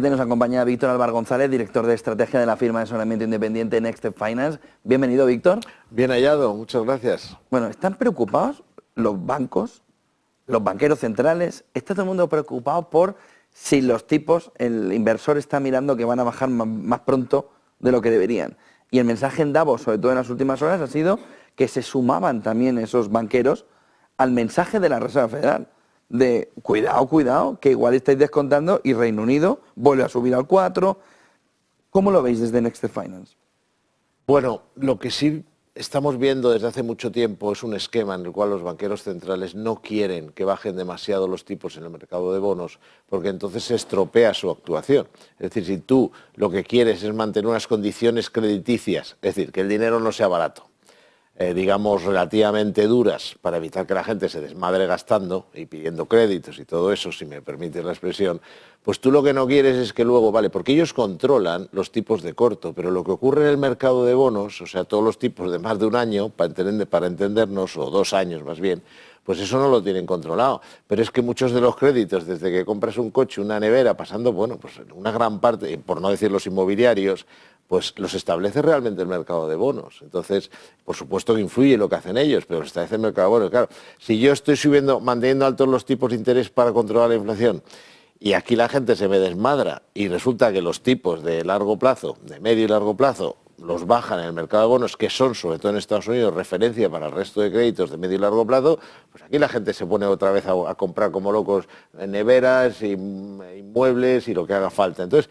Nos acompaña Víctor Álvar González, director de estrategia de la firma de asesoramiento independiente Next Step Finance. Bienvenido, Víctor. Bien hallado, muchas gracias. Bueno, ¿están preocupados los bancos, los banqueros centrales? ¿Está todo el mundo preocupado por si los tipos, el inversor está mirando que van a bajar más pronto de lo que deberían? Y el mensaje en Davos, sobre todo en las últimas horas, ha sido que se sumaban también esos banqueros al mensaje de la Reserva Federal. De cuidado, cuidado, que igual estáis descontando y Reino Unido vuelve a subir al 4. ¿Cómo lo veis desde Next Step Finance? Bueno, lo que sí estamos viendo desde hace mucho tiempo es un esquema en el cual los banqueros centrales no quieren que bajen demasiado los tipos en el mercado de bonos, porque entonces se estropea su actuación. Es decir, si tú lo que quieres es mantener unas condiciones crediticias, es decir, que el dinero no sea barato, digamos, relativamente duras para evitar que la gente se desmadre gastando y pidiendo créditos y todo eso, si me permites la expresión, pues tú lo que no quieres es que luego, vale, porque ellos controlan los tipos de corto, pero lo que ocurre en el mercado de bonos, o sea, todos los tipos de más de un año, para entendernos, o 2 años más bien, pues eso no lo tienen controlado. Pero es que muchos de los créditos, desde que compras un coche, una nevera, pasando, bueno, pues una gran parte, por no decir los inmobiliarios, pues los establece realmente el mercado de bonos. Entonces, por supuesto que influye lo que hacen ellos, pero los establece el mercado de bonos. Claro, si yo estoy manteniendo altos los tipos de interés para controlar la inflación, y aquí la gente se me desmadra, y resulta que los tipos de largo plazo, de medio y largo plazo, los bajan en el mercado de bonos, que son, sobre todo en Estados Unidos, referencia para el resto de créditos de medio y largo plazo, pues aquí la gente se pone otra vez a comprar como locos neveras, inmuebles y lo que haga falta. Entonces,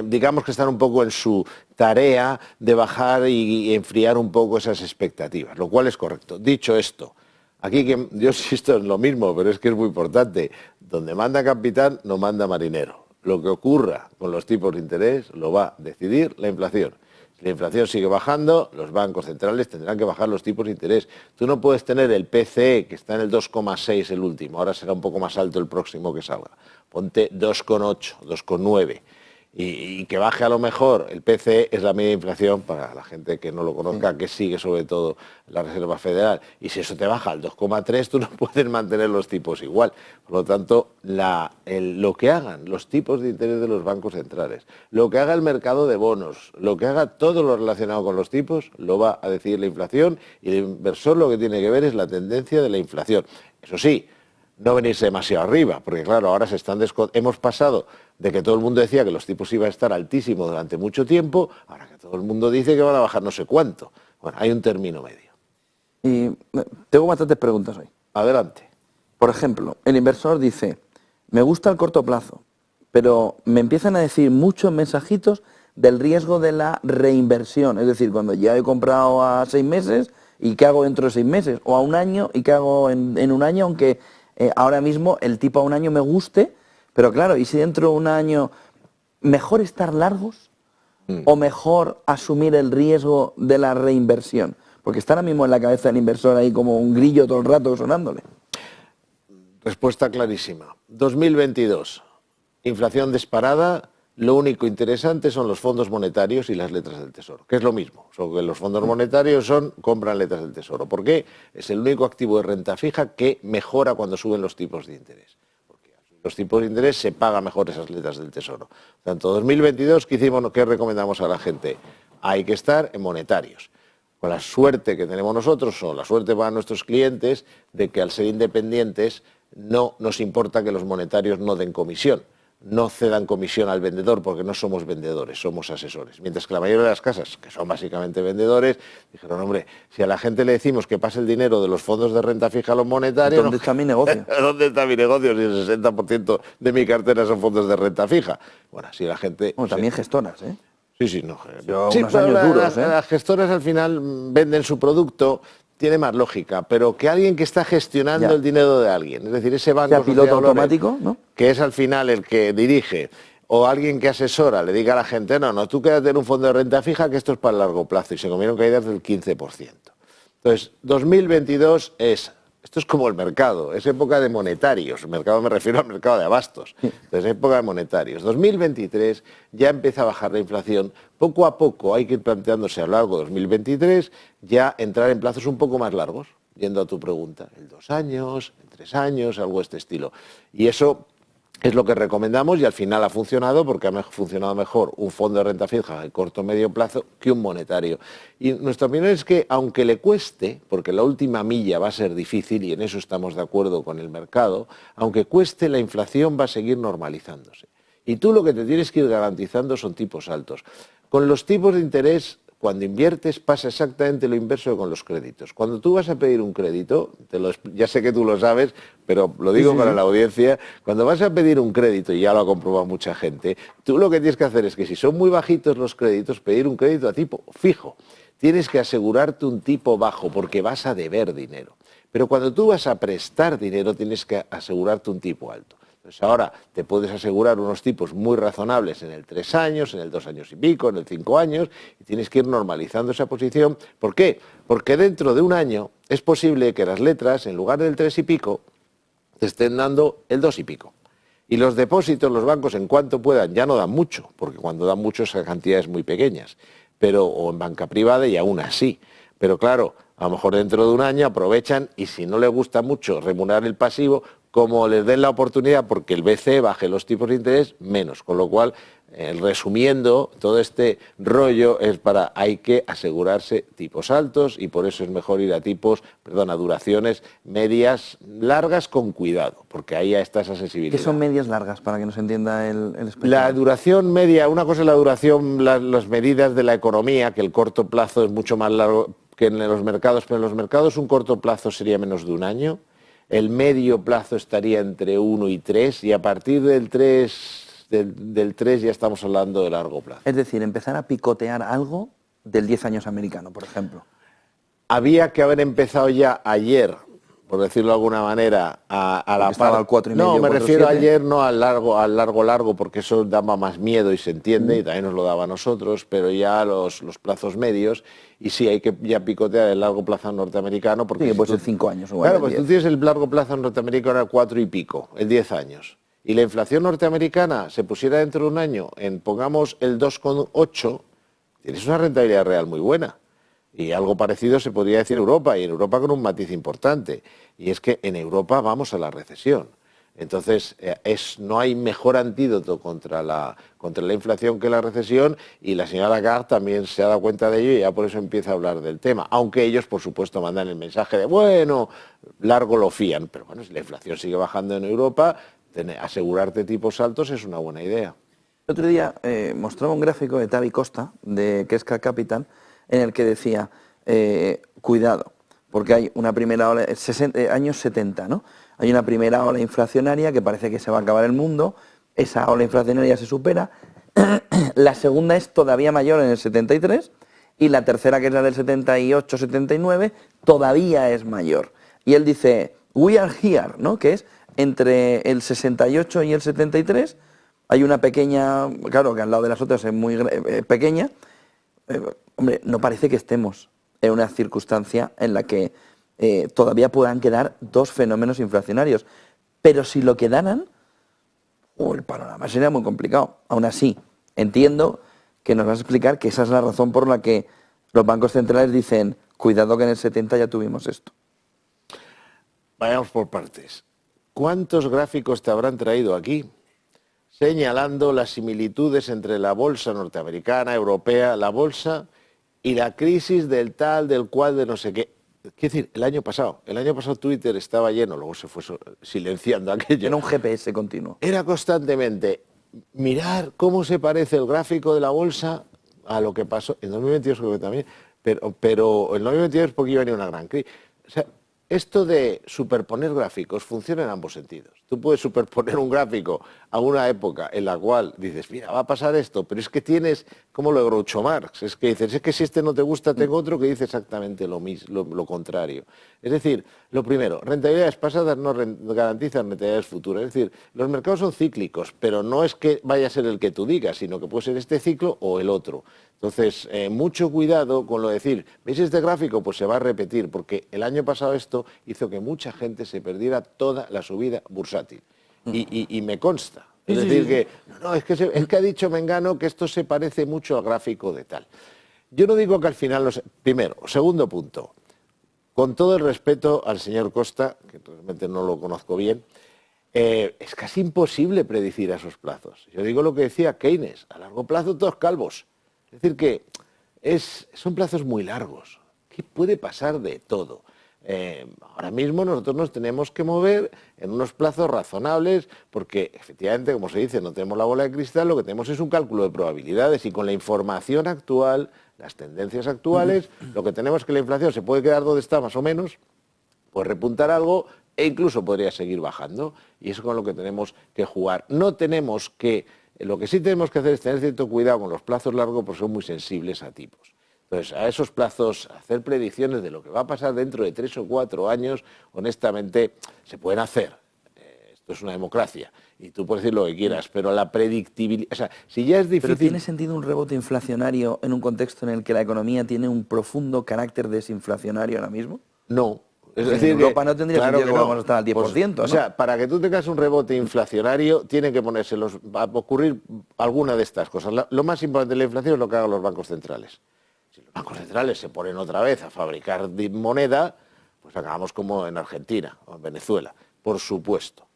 digamos que están un poco en su tarea de bajar y enfriar un poco esas expectativas, lo cual es correcto. Dicho esto, aquí que yo insisto en lo mismo, pero es que es muy importante, donde manda capitán no manda marinero. Lo que ocurra con los tipos de interés lo va a decidir la inflación. Si la inflación sigue bajando, los bancos centrales tendrán que bajar los tipos de interés. Tú no puedes tener el PCE, que está en el 2,6 el último, ahora será un poco más alto el próximo que salga. Ponte 2,8, 2,9. Y que baje a lo mejor el PCE es la media inflación, para la gente que no lo conozca, que sigue sobre todo la Reserva Federal. Y si eso te baja al 2,3, tú no puedes mantener los tipos igual. Por lo tanto, lo que hagan los tipos de interés de los bancos centrales, lo que haga el mercado de bonos, lo que haga todo lo relacionado con los tipos, lo va a decidir la inflación, y el inversor lo que tiene que ver es la tendencia de la inflación. Eso sí, no venirse demasiado arriba, porque claro, ahora hemos pasado de que todo el mundo decía que los tipos iban a estar altísimos durante mucho tiempo, ahora que todo el mundo dice que van a bajar no sé cuánto. Bueno, hay un término medio. Y tengo bastantes preguntas hoy. Adelante. Por ejemplo, el inversor dice, me gusta el corto plazo, pero me empiezan a decir muchos mensajitos del riesgo de la reinversión. Es decir, cuando ya he comprado a 6 meses, ¿y qué hago dentro de 6 meses? O a un año, ¿y qué hago en un año? Aunque ahora mismo el tipo a un año me guste, pero claro, ¿y si dentro de un año mejor estar largos o mejor asumir el riesgo de la reinversión? Porque está ahora mismo en la cabeza del inversor ahí como un grillo todo el rato sonándole. Respuesta clarísima. 2022, inflación disparada. Lo único interesante son los fondos monetarios y las letras del Tesoro, que es lo mismo. Solo que los fondos monetarios compran letras del Tesoro. ¿Por qué? Es el único activo de renta fija que mejora cuando suben los tipos de interés. Porque al subir los tipos de interés se pagan mejor esas letras del Tesoro. Tanto 2022, ¿qué recomendamos a la gente? Hay que estar en monetarios. Con la suerte que tenemos nosotros, o la suerte para nuestros clientes, de que al ser independientes no nos importa que los monetarios no den comisión. No cedan comisión al vendedor porque no somos vendedores, somos asesores. Mientras que la mayoría de las casas, que son básicamente vendedores, dijeron, hombre, si a la gente le decimos que pase el dinero de los fondos de renta fija a los monetarios... ¿Dónde está mi negocio? ¿Dónde está mi negocio si el 60% de mi cartera son fondos de renta fija? Bueno, si la gente... Bueno, también gestoras, ¿eh? Sí, no. Sí, unos años duros, las gestoras al final venden su producto, tiene más lógica, pero que alguien que está gestionando el dinero de alguien, es decir, ese banco... ¿Sea piloto automático, no? Que es al final el que dirige, o alguien que asesora, le diga a la gente, no, tú quédate en un fondo de renta fija que esto es para el largo plazo, y se comieron caídas del 15%. Entonces, 2022 esto es como el mercado, es época de monetarios, el mercado me refiero al mercado de abastos, es época de monetarios. 2023 ya empieza a bajar la inflación, poco a poco hay que ir planteándose a lo largo de 2023 ya entrar en plazos un poco más largos, yendo a tu pregunta, en 2 años, en 3 años, algo de este estilo. Y eso Es lo que recomendamos y al final ha funcionado porque ha funcionado mejor un fondo de renta fija de corto o medio plazo que un monetario. Y nuestra opinión es que aunque le cueste, porque la última milla va a ser difícil y en eso estamos de acuerdo con el mercado, aunque cueste, la inflación va a seguir normalizándose. Y tú lo que te tienes que ir garantizando son tipos altos. Con los tipos de interés, cuando inviertes, pasa exactamente lo inverso que con los créditos. Cuando tú vas a pedir un crédito, ya sé que tú lo sabes, pero lo digo para la audiencia, cuando vas a pedir un crédito, y ya lo ha comprobado mucha gente, tú lo que tienes que hacer es que si son muy bajitos los créditos, pedir un crédito a tipo fijo. Tienes que asegurarte un tipo bajo porque vas a deber dinero. Pero cuando tú vas a prestar dinero, tienes que asegurarte un tipo alto. Entonces ahora te puedes asegurar unos tipos muy razonables en el 3 años, en el 2 años y pico, en el 5 años, y tienes que ir normalizando esa posición. ¿Por qué? Porque dentro de un año es posible que las letras, en lugar del 3 y pico, te estén dando el 2 y pico. Y los depósitos, los bancos, en cuanto puedan, ya no dan mucho, porque cuando dan mucho esas cantidades muy pequeñas, o en banca privada y aún así. Pero claro, a lo mejor dentro de un año aprovechan y si no les gusta mucho remunerar el pasivo, como les den la oportunidad porque el BCE baje los tipos de interés, menos. Con lo cual, resumiendo, todo este rollo es hay que asegurarse tipos altos y por eso es mejor ir a duraciones medias, largas con cuidado, porque ahí está esa sensibilidad. ¿Qué son medias largas para que nos entienda el espectador? La duración media, una cosa es la duración, las medidas de la economía, que el corto plazo es mucho más largo que en los mercados, pero en los mercados un corto plazo sería menos de un año. El medio plazo estaría entre 1 y 3 y a partir del 3 ya estamos hablando de largo plazo. Es decir, empezar a picotear algo del 10 años americano, por ejemplo. Había que haber empezado ya ayer, por decirlo de alguna manera, a la par. Al 4,5, no, me 4, refiero 7. Ayer, no al largo, porque eso daba más miedo y se entiende, y también nos lo daba a nosotros, pero ya los plazos medios, y sí, hay que ya picotear el largo plazo norteamericano. Porque sí, puede ser 5 años. Claro, pues tú tienes el largo plazo norteamericano a 4 y pico, el 10 años. Y la inflación norteamericana se pusiera dentro de un año en, pongamos, el 2,8, tienes una rentabilidad real muy buena. Y algo parecido se podría decir en Europa, y en Europa con un matiz importante, y es que en Europa vamos a la recesión. Entonces, no hay mejor antídoto contra la inflación que la recesión, y la señora Lagarde también se ha dado cuenta de ello y ya por eso empieza a hablar del tema. Aunque ellos, por supuesto, mandan el mensaje de, bueno, largo lo fían, pero bueno, si la inflación sigue bajando en Europa, asegurarte tipos altos es una buena idea. El otro día mostraba un gráfico de Tavi Costa, de Kesca Capital, en el que decía, cuidado, porque hay una primera ola, años 70, ¿no? Hay una primera ola inflacionaria que parece que se va a acabar el mundo, esa ola inflacionaria se supera, la segunda es todavía mayor en el 73 y la tercera, que es la del 78-79, todavía es mayor. Y él dice, we are here, ¿no? Que es entre el 68 y el 73, hay una pequeña, claro que al lado de las otras es muy pequeña, hombre, no parece que estemos en una circunstancia en la que todavía puedan quedar dos fenómenos inflacionarios. Pero si lo quedaran, el panorama sería muy complicado. Aún así, entiendo que nos vas a explicar que esa es la razón por la que los bancos centrales dicen, cuidado que en el 70 ya tuvimos esto. Vayamos por partes. ¿Cuántos gráficos te habrán traído aquí señalando las similitudes entre la bolsa norteamericana, europea, la bolsa y la crisis del tal, del cual, de no sé qué? Quiero decir, el año pasado Twitter estaba lleno, luego se fue silenciando aquello. Era un GPS continuo. Era constantemente mirar cómo se parece el gráfico de la bolsa a lo que pasó. En 2022 creo que también, pero en 2022 porque iba a venir una gran crisis. O sea, esto de superponer gráficos funciona en ambos sentidos. Tú puedes superponer un gráfico a una época en la cual dices, mira, va a pasar esto, pero es que tienes, como lo de Groucho Marx, es que dices, es que si este no te gusta, tengo otro que dice exactamente lo mismo, lo contrario. Es decir, lo primero, rentabilidades pasadas no garantizan rentabilidades futuras. Es decir, los mercados son cíclicos, pero no es que vaya a ser el que tú digas, sino que puede ser este ciclo o el otro. Entonces, mucho cuidado con lo de decir, ¿veis este gráfico? Pues se va a repetir, porque el año pasado esto hizo que mucha gente se perdiera toda la subida bursátil. Y me consta. Es decir, que no, es que ha dicho Mengano que esto se parece mucho al gráfico de tal. Yo no digo que al final Primero, segundo punto, con todo el respeto al señor Costa, que realmente no lo conozco bien, Es casi imposible predecir a esos plazos. Yo digo lo que decía Keynes, a largo plazo todos calvos. Es decir, que son plazos muy largos, que puede pasar de todo. Ahora mismo nosotros nos tenemos que mover en unos plazos razonables porque efectivamente, como se dice, no tenemos la bola de cristal, lo que tenemos es un cálculo de probabilidades y con la información actual, las tendencias actuales, lo que tenemos es que la inflación se puede quedar donde está más o menos, puede repuntar algo e incluso podría seguir bajando y eso es con lo que tenemos que jugar. Lo que sí tenemos que hacer es tener cierto cuidado con los plazos largos porque son muy sensibles a tipos. Entonces, a esos plazos, hacer predicciones de lo que va a pasar dentro de 3 o 4 años, honestamente, se pueden hacer. Esto es una democracia y tú puedes decir lo que quieras, pero la predictibilidad... O sea, si ya es difícil... ¿Pero tiene sentido un rebote inflacionario en un contexto en el que la economía tiene un profundo carácter desinflacionario ahora mismo? No. Es decir, en Europa no tendría sentido que vamos a estar al 10%, pues, ¿no? O sea, para que tú tengas un rebote inflacionario, tiene que va a ocurrir alguna de estas cosas. Lo más importante de la inflación es lo que hagan los bancos centrales. Si los bancos centrales se ponen otra vez a fabricar moneda, pues acabamos como en Argentina o en Venezuela, por supuesto.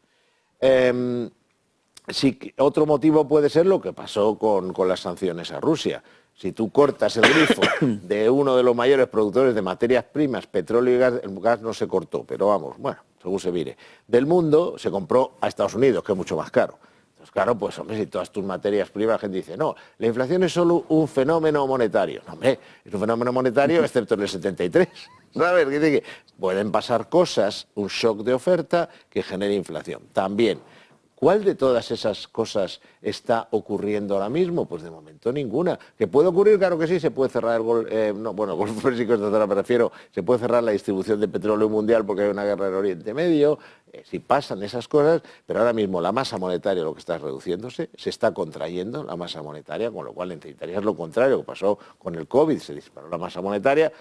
Otro motivo puede ser lo que pasó con las sanciones a Rusia. Si tú cortas el grifo de uno de los mayores productores de materias primas, petróleo y gas, el gas no se cortó, pero vamos, bueno, según se mire, del mundo se compró a Estados Unidos, que es mucho más caro. Entonces, claro, pues hombre, si todas tus materias primas, la gente dice, no, la inflación es solo un fenómeno monetario. No, hombre, es un fenómeno monetario excepto en el 73. ¿Sabes? Que pueden pasar cosas, un shock de oferta que genere inflación. También, ¿cuál de todas esas cosas está ocurriendo ahora mismo? Pues de momento ninguna. ¿Que puede ocurrir? Claro que sí, se puede cerrar el Golfo Pérsico, me refiero, se puede cerrar la distribución de petróleo mundial porque hay una guerra en Oriente Medio, sí pasan esas cosas, pero ahora mismo la masa monetaria lo que está reduciéndose, se está contrayendo la masa monetaria, con lo cual necesitarías lo contrario que pasó con el COVID, se disparó la masa monetaria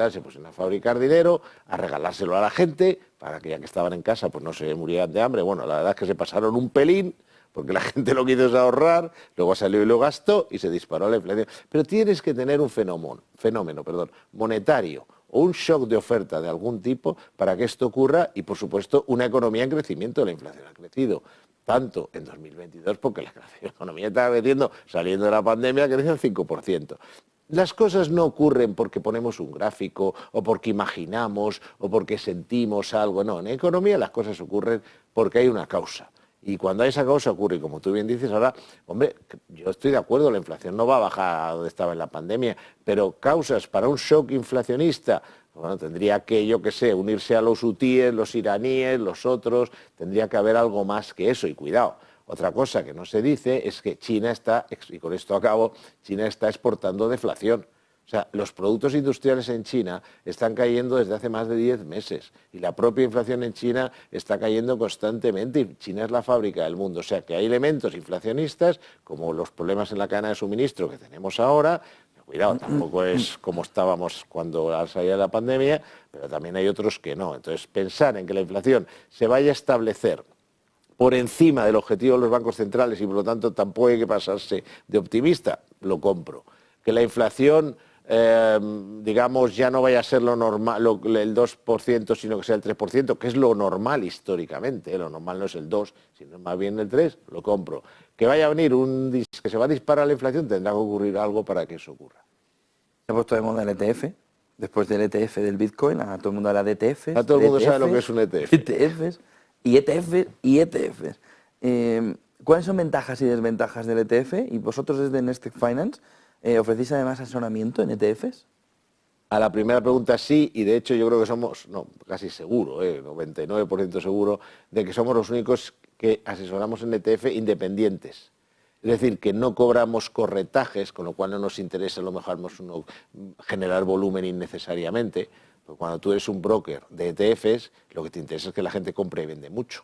se pusieron a fabricar dinero, a regalárselo a la gente, para que ya que estaban en casa pues no se murieran de hambre. Bueno, la verdad es que se pasaron un pelín, porque la gente lo que hizo es ahorrar, luego salió y lo gastó y se disparó la inflación. Pero tienes que tener un fenómeno monetario o un shock de oferta de algún tipo para que esto ocurra y, por supuesto, una economía en crecimiento. La inflación ha crecido tanto en 2022 porque la economía estaba creciendo, saliendo de la pandemia, creció el 5%. Las cosas no ocurren porque ponemos un gráfico o porque imaginamos o porque sentimos algo. No, en economía las cosas ocurren porque hay una causa. Y cuando esa causa ocurre, y como tú bien dices ahora, hombre, yo estoy de acuerdo, la inflación no va a bajar a donde estaba en la pandemia, pero causas para un shock inflacionista, bueno, tendría que, yo qué sé, unirse a los hutíes, los iraníes, los otros, tendría que haber algo más que eso, y cuidado. Otra cosa que no se dice es que China está, y con esto acabo, China está exportando deflación. O sea, los productos industriales en China están cayendo desde hace más de 10 meses y la propia inflación en China está cayendo constantemente y China es la fábrica del mundo. O sea, que hay elementos inflacionistas como los problemas en la cadena de suministro que tenemos ahora. Cuidado, tampoco es como estábamos cuando salía la pandemia, pero también hay otros que no. Entonces, pensar en que la inflación se vaya a establecer por encima del objetivo de los bancos centrales y por lo tanto tampoco hay que pasarse de optimista, lo compro. Que la inflación, digamos, ya no vaya a ser lo normal, el 2%, sino que sea el 3%, que es lo normal históricamente, lo normal no es el 2, sino más bien el 3, lo compro. Que vaya a venir que se va a disparar la inflación, tendrá que ocurrir algo para que eso ocurra. Se ha puesto de moda el ETF, después del ETF del Bitcoin, a todo el mundo habla de ETFs. A todo el mundo sabe lo que es un ETF. ETFs y ETFs y ETFs. ¿Cuáles son ventajas y desventajas del ETF? Y vosotros desde Nestec Finance ofrecéis además asesoramiento en ETFs. A la primera pregunta sí, y de hecho yo creo que somos, casi seguro, 99% seguro, de que somos los únicos que asesoramos en ETF independientes. Es decir, que no cobramos corretajes, con lo cual no nos interesa a lo mejor generar volumen innecesariamente. Porque cuando tú eres un broker de ETFs, lo que te interesa es que la gente compre y vende mucho.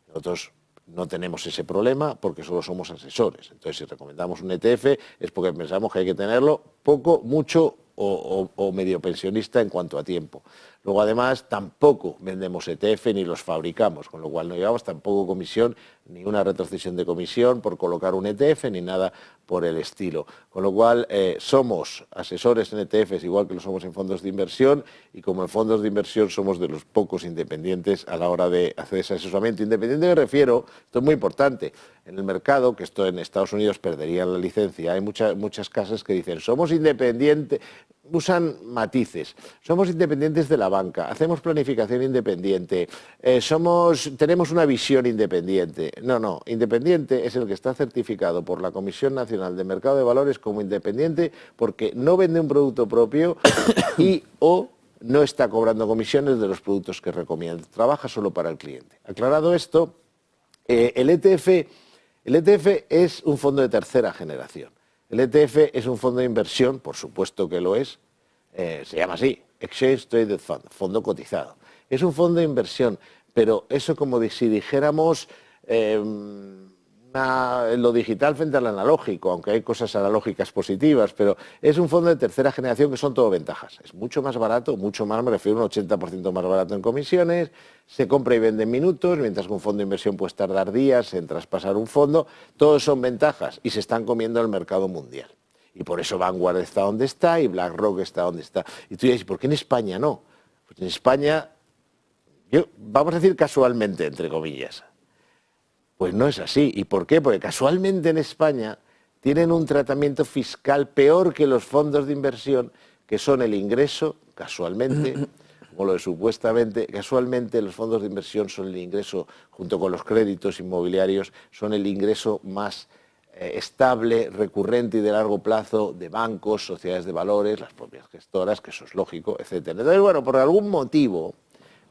Nosotros no tenemos ese problema porque solo somos asesores. Entonces, si recomendamos un ETF es porque pensamos que hay que tenerlo poco, mucho o medio pensionista en cuanto a tiempo. Luego, además, tampoco vendemos ETF ni los fabricamos, con lo cual no llevamos tampoco comisión, ni una retrocesión de comisión por colocar un ETF, ni nada por el estilo. Con lo cual, somos asesores en ETFs, igual que lo somos en fondos de inversión, y como en fondos de inversión somos de los pocos independientes a la hora de hacer ese asesoramiento. Independiente me refiero, esto es muy importante, en el mercado, que esto en Estados Unidos perderían la licencia, hay muchas casas que dicen, somos independientes, usan matices, somos independientes de la banca, hacemos planificación independiente, tenemos una visión independiente. No, independiente es el que está certificado por la Comisión Nacional de Mercado de Valores como independiente porque no vende un producto propio y o no está cobrando comisiones de los productos que recomienda, trabaja solo para el cliente. Aclarado esto, el ETF es un fondo de tercera generación. El ETF es un fondo de inversión, por supuesto que lo es, se llama así, Exchange Traded Fund, fondo cotizado. Es un fondo de inversión, pero eso como si dijéramos lo digital frente al analógico, aunque hay cosas analógicas positivas, pero es un fondo de tercera generación que son todo ventajas. Es mucho más barato, mucho más, me refiero a un 80% más barato en comisiones, se compra y vende en minutos, mientras que un fondo de inversión puede tardar días en traspasar un fondo. Todos son ventajas y se están comiendo el mercado mundial. Y por eso Vanguard está donde está y BlackRock está donde está. Y tú dices, ¿por qué en España no? Pues en España, vamos a decir casualmente, entre comillas, pues no es así. ¿Y por qué? Porque casualmente en España tienen un tratamiento fiscal peor que los fondos de inversión, que son el ingreso, casualmente, como lo de supuestamente, casualmente los fondos de inversión son el ingreso, junto con los créditos inmobiliarios, son el ingreso más estable, recurrente y de largo plazo de bancos, sociedades de valores, las propias gestoras, que eso es lógico, etcétera. Entonces, bueno, por algún motivo,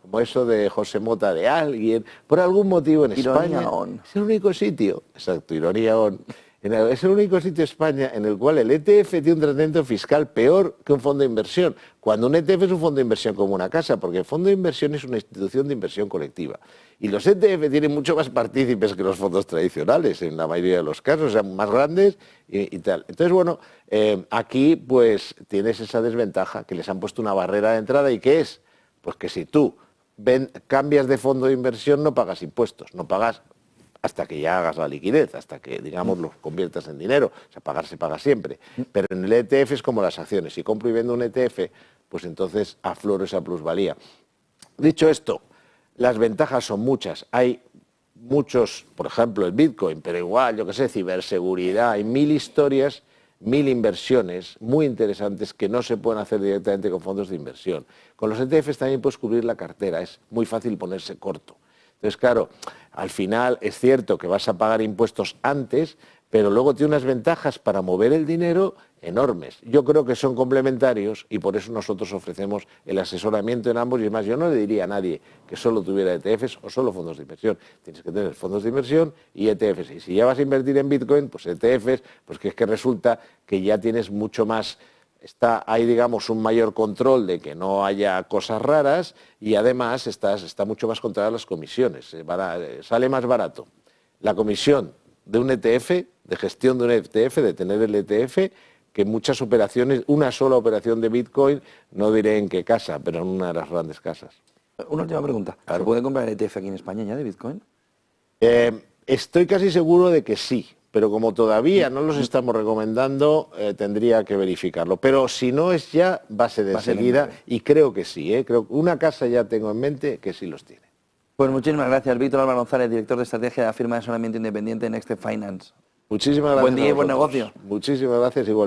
como eso de José Mota de alguien, por algún motivo en España es el único sitio, exacto, ironía on, es el único sitio en España en el cual el ETF tiene un tratamiento fiscal peor que un fondo de inversión, cuando un ETF es un fondo de inversión como una casa, porque el fondo de inversión es una institución de inversión colectiva. Y los ETF tienen mucho más partícipes que los fondos tradicionales, en la mayoría de los casos, sean más grandes y tal. Entonces, bueno, aquí pues tienes esa desventaja, que les han puesto una barrera de entrada, ¿y qué es? Pues que si tú cambias de fondo de inversión no pagas impuestos, no pagas hasta que ya hagas la liquidez, hasta que, digamos, lo conviertas en dinero. O sea, pagar se paga siempre. Pero en el ETF es como las acciones. Si compro y vendo un ETF, pues entonces afloro esa plusvalía. Dicho esto, las ventajas son muchas. Hay muchos, por ejemplo, el Bitcoin, pero igual, yo qué sé, ciberseguridad, hay 1000 historias, 1000 inversiones muy interesantes que no se pueden hacer directamente con fondos de inversión. Con los ETFs también puedes cubrir la cartera, es muy fácil ponerse corto. Entonces, claro, al final es cierto que vas a pagar impuestos antes, pero luego tiene unas ventajas para mover el dinero enormes. Yo creo que son complementarios y por eso nosotros ofrecemos el asesoramiento en ambos. Y además, yo no le diría a nadie que solo tuviera ETFs o solo fondos de inversión. Tienes que tener fondos de inversión y ETFs. Y si ya vas a invertir en Bitcoin, pues ETFs, pues que es que resulta que ya tienes mucho más, hay, digamos, un mayor control de que no haya cosas raras y además está mucho más controladas las comisiones. Sale más barato la comisión de un ETF, de gestión de un ETF, de tener el ETF, que muchas operaciones, una sola operación de Bitcoin, no diré en qué casa, pero en una de las grandes casas. Una última pregunta. Claro. ¿Se puede comprar el ETF aquí en España ya de Bitcoin? Estoy casi seguro de que sí, pero como todavía no los estamos recomendando, tendría que verificarlo. Pero si no es ya, va a ser enseguida y creo que sí. Creo que una casa ya tengo en mente que sí los tiene. Pues muchísimas gracias, Víctor Álvaro González, director de estrategia de la firma de asesoramiento independiente Next Finance. Muchísimas gracias. Buen día y buen negocio. Muchísimas gracias igual.